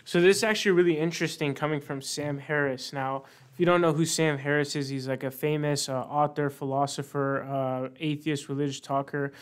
So this is actually really interesting coming from Sam Harris. Now, if you don't know who Sam Harris is, he's like a famous author, philosopher, atheist, religious talker.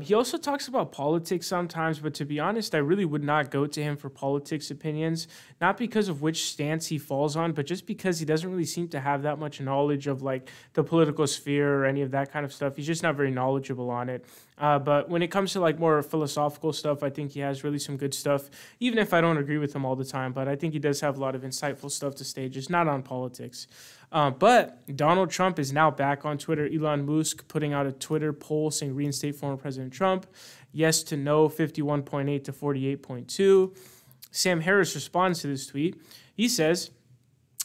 He also talks about politics sometimes, but to be honest, I really would not go to him for politics opinions, not because of which stance he falls on, but just because he doesn't really seem to have that much knowledge of like the political sphere or any of that kind of stuff. He's just not very knowledgeable on it. But when it comes to like more philosophical stuff, I think he has really some good stuff, even if I don't agree with him all the time. But I think he does have a lot of insightful stuff to say, just not on politics. But Donald Trump is now back on Twitter. Elon Musk putting out a Twitter poll saying reinstate former President Trump. Yes to no, 51.8 to 48.2. Sam Harris responds to this tweet. He says,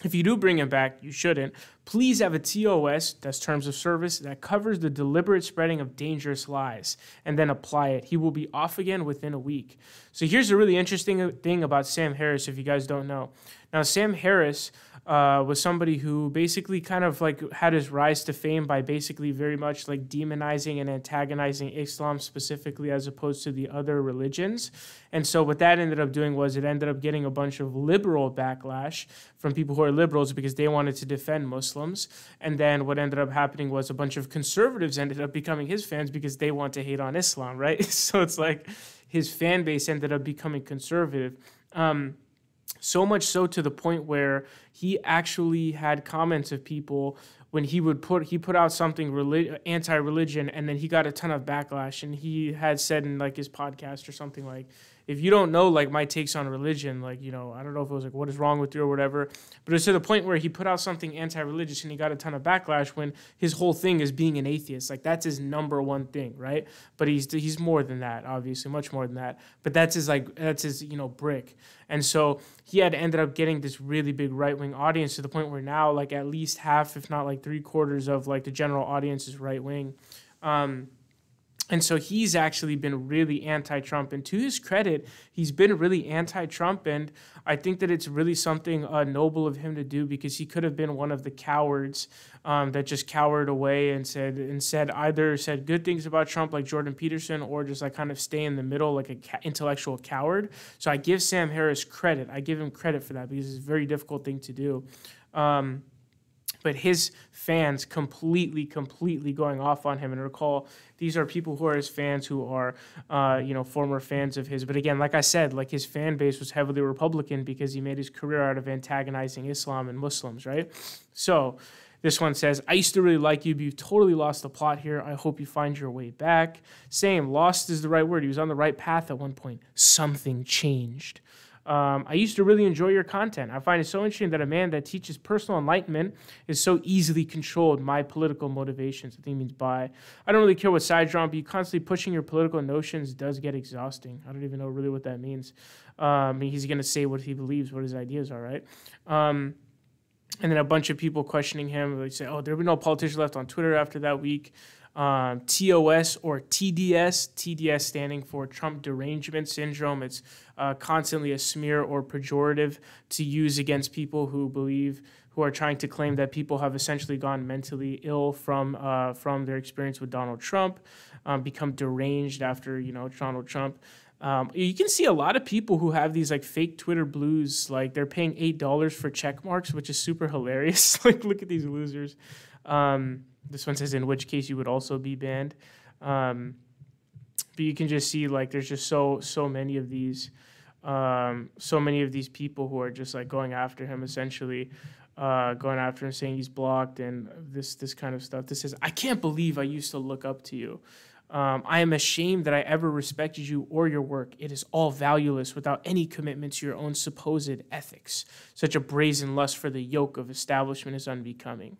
if you do bring him back, you shouldn't. Please have a TOS, that's terms of service, that covers the deliberate spreading of dangerous lies, and then apply it. He will be off again within a week. So here's a really interesting thing about Sam Harris, if you guys don't know. Now, Sam Harris was somebody who basically kind of like had his rise to fame by basically very much like demonizing and antagonizing Islam specifically as opposed to the other religions. And so what that ended up doing was it ended up getting a bunch of liberal backlash from people who are liberals because they wanted to defend Muslims. And then what ended up happening was a bunch of conservatives ended up becoming his fans because they want to hate on Islam, right? So it's like his fan base ended up becoming conservative. So much so to the point where he actually had comments of people when he put out something anti-religion, and then he got a ton of backlash. And he had said in like his podcast or something like, if you don't know like my takes on religion, like, you know, I don't know if it was like what is wrong with you or whatever, but it's to the point where he put out something anti-religious and he got a ton of backlash when his whole thing is being an atheist. Like that's his number one thing, right? But he's more than that, obviously, much more than that. But that's his you know, brick. And so he had ended up getting this really big right-wing audience to the point where now like at least half, if not like 3/4 of like the general audience is right-wing. And so he's actually been really anti-Trump. And to his credit, he's been really anti-Trump. And I think that it's really something noble of him to do, because he could have been one of the cowards that just cowered away and said either good things about Trump like Jordan Peterson, or just like kind of stay in the middle like an intellectual coward. So I give Sam Harris credit. I give him credit for that because it's a very difficult thing to do. But his fans completely going off on him. And recall, these are people who are his fans who are, former fans of his. But again, like I said, like his fan base was heavily Republican because he made his career out of antagonizing Islam and Muslims, right? So this one says, I used to really like you, but you've totally lost the plot here. I hope you find your way back. Same, lost is the right word. He was on the right path at one point. Something changed. I used to really enjoy your content. I find it so interesting that a man that teaches personal enlightenment is so easily controlled. My political motivations, I think means by. I don't really care what side you're on, but you constantly pushing your political notions does get exhausting. I don't even know really what that means. He's going to say what he believes, what his ideas are, right? And then a bunch of people questioning him. They say, there will be no politician left on Twitter after that week. TOS or TDS, TDS standing for Trump derangement syndrome. It's constantly a smear or pejorative to use against people who are trying to claim that people have essentially gone mentally ill from their experience with Donald Trump, become deranged after, Donald Trump. You can see a lot of people who have these like fake Twitter blues, like they're paying $8 for check marks, which is super hilarious. Like, look at these losers. This one says, in which case you would also be banned. But you can just see like there's just so many of these people who are just like going after him, essentially going after him, saying he's blocked and this kind of stuff. This says, I can't believe I used to look up to you. I am ashamed that I ever respected you or your work. It is all valueless without any commitment to your own supposed ethics. Such a brazen lust for the yoke of establishment is unbecoming.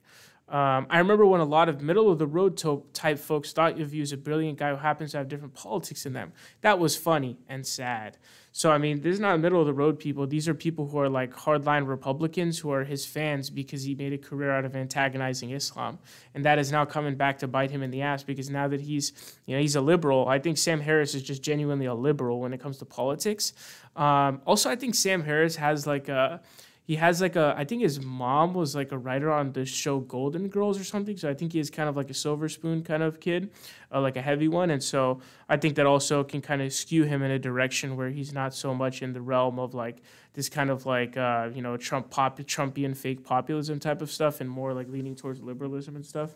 I remember when a lot of middle-of-the-road type folks thought of you as a brilliant guy who happens to have different politics in them. That was funny and sad. So, I mean, this is not middle-of-the-road people. These are people who are like hardline Republicans who are his fans because he made a career out of antagonizing Islam. And that is now coming back to bite him in the ass because now that he's a liberal, I think Sam Harris is just genuinely a liberal when it comes to politics. Also, I think Sam Harris has like a... He has like I think his mom was like a writer on the show Golden Girls or something. So I think he is kind of like a silver spoon kind of kid, like a heavy one. And so I think that also can kind of skew him in a direction where he's not so much in the realm of like this kind of like, Trumpian fake populism type of stuff, and more like leaning towards liberalism and stuff.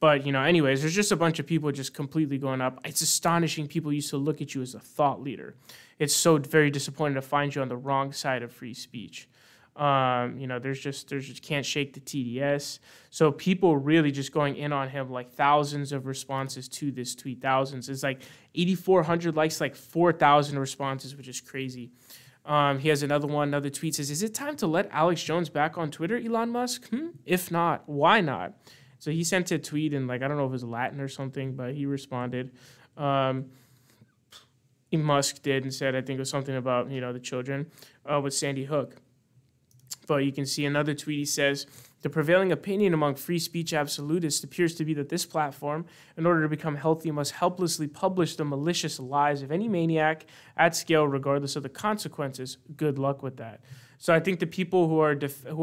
But, anyways, there's just a bunch of people just completely going up. It's astonishing people used to look at you as a thought leader. It's so very disappointing to find you on the wrong side of free speech. There's just can't shake the TDS. So people really just going in on him, like thousands of responses to this tweet. Thousands. It's like 8,400 likes, like 4,000 responses, which is crazy. He has another tweet says, "Is it time to let Alex Jones back on Twitter, Elon Musk? If not, why not?" So he sent a tweet in, like, I don't know if it was Latin or something, but he responded. Musk did, and said, I think it was something about, the children with Sandy Hook. But you can see another tweet. He says, "The prevailing opinion among free speech absolutists appears to be that this platform, in order to become healthy, must helplessly publish the malicious lies of any maniac at scale, regardless of the consequences. Good luck with that." So I think the people who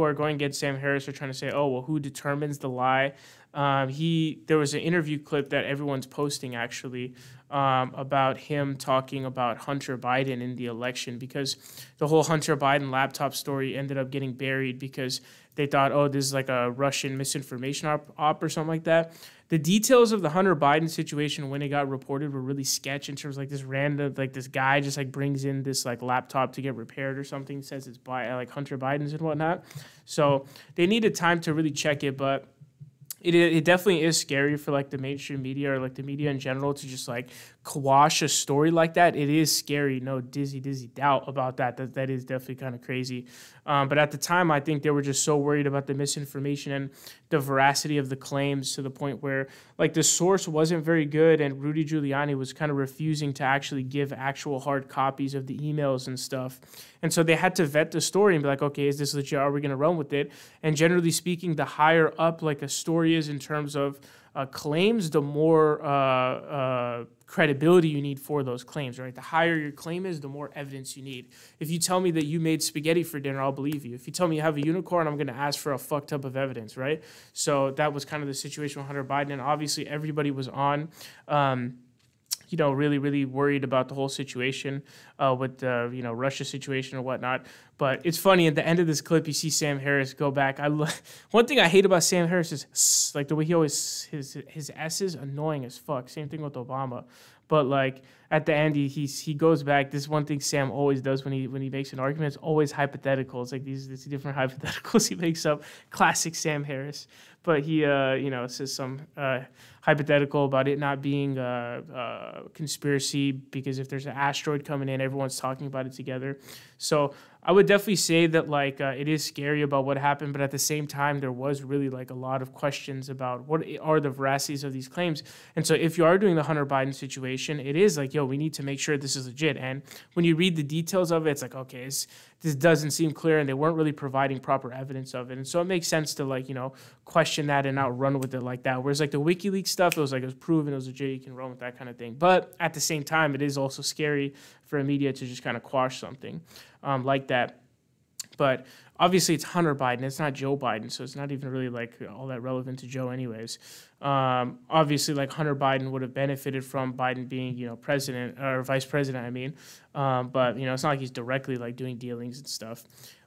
are going against Sam Harris are trying to say, oh, well, who determines the lie? There was an interview clip that everyone's posting actually about him talking about Hunter Biden in the election, because the whole Hunter Biden laptop story ended up getting buried because they thought, oh, this is like a Russian misinformation op or something like that. The details of the Hunter Biden situation when it got reported were really sketch, in terms of like this random, like this guy just like brings in this like laptop to get repaired or something, says it's by like Hunter Biden's and whatnot. So they needed time to really check it, but it definitely is scary for like the mainstream media or like the media in general to just like quash a story like that. It is scary, no dizzy doubt about that. That is definitely kind of crazy. But at the time, I think they were just so worried about the misinformation and the veracity of the claims, to the point where like the source wasn't very good, and Rudy Giuliani was kind of refusing to actually give actual hard copies of the emails and stuff. And so they had to vet the story and be like, okay, is this legit? Are we going to run with it? And generally speaking, the higher up like a story is in terms of claims, the more credibility you need for those claims, right? The higher your claim is, the more evidence you need. If you tell me that you made spaghetti for dinner, I'll believe you. If you tell me you have a unicorn, I'm going to ask for a fuck ton of evidence, right? So that was kind of the situation with Hunter Biden, and obviously everybody was on really, really worried about the whole situation with the, Russia situation or whatnot. But it's funny, at the end of this clip, you see Sam Harris go back. One thing I hate about Sam Harris is like the way he always, his S is annoying as fuck. Same thing with Obama. But like at the end, he goes back. This is one thing Sam always does when he makes an argument. It's always hypotheticals. Like these different hypotheticals he makes up. Classic Sam Harris. But he says some hypothetical about it not being a conspiracy, because if there's an asteroid coming in, everyone's talking about it together. So I would definitely say that like it is scary about what happened, but at the same time, there was really like a lot of questions about what are the veracities of these claims. And so if you are doing the Hunter Biden situation, it is like, yo, we need to make sure this is legit. And when you read the details of it, it's like, okay, this doesn't seem clear, and they weren't really providing proper evidence of it. And so it makes sense to like, question that and not run with it like that. Whereas like the WikiLeaks stuff, it was proven, it was legit, you can run with that kind of thing. But at the same time, it is also scary for a media to just kind of quash something like that. But obviously it's Hunter Biden, it's not Joe Biden, so it's not even really like all that relevant to Joe anyways. Obviously like Hunter Biden would have benefited from Biden being, president or vice president, I mean. But, it's not like he's directly like doing dealings and stuff.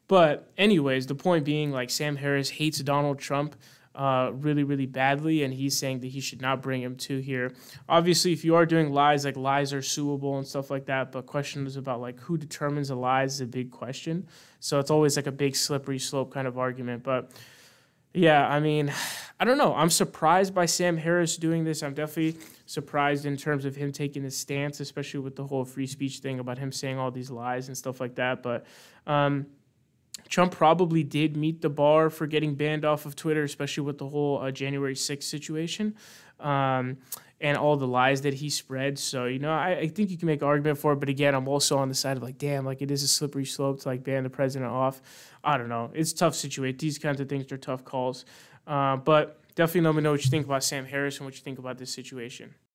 But anyways, the point being, like, Sam Harris hates Donald Trump really, really badly, and he's saying that he should not bring him to here. Obviously, if you are doing lies, like lies are suable and stuff like that, but questions about like who determines the lies is a big question. So it's always like a big slippery slope kind of argument. But yeah, I mean, I don't know. I'm surprised by Sam Harris doing this. I'm definitely surprised in terms of him taking this stance, especially with the whole free speech thing about him saying all these lies and stuff like that. But Trump probably did meet the bar for getting banned off of Twitter, especially with the whole January 6th situation and all the lies that he spread. So, I think you can make an argument for it. But again, I'm also on the side of like, damn, like it is a slippery slope to like ban the president off. I don't know. It's a tough situation. These kinds of things are tough calls. But definitely let me know what you think about Sam Harris and what you think about this situation.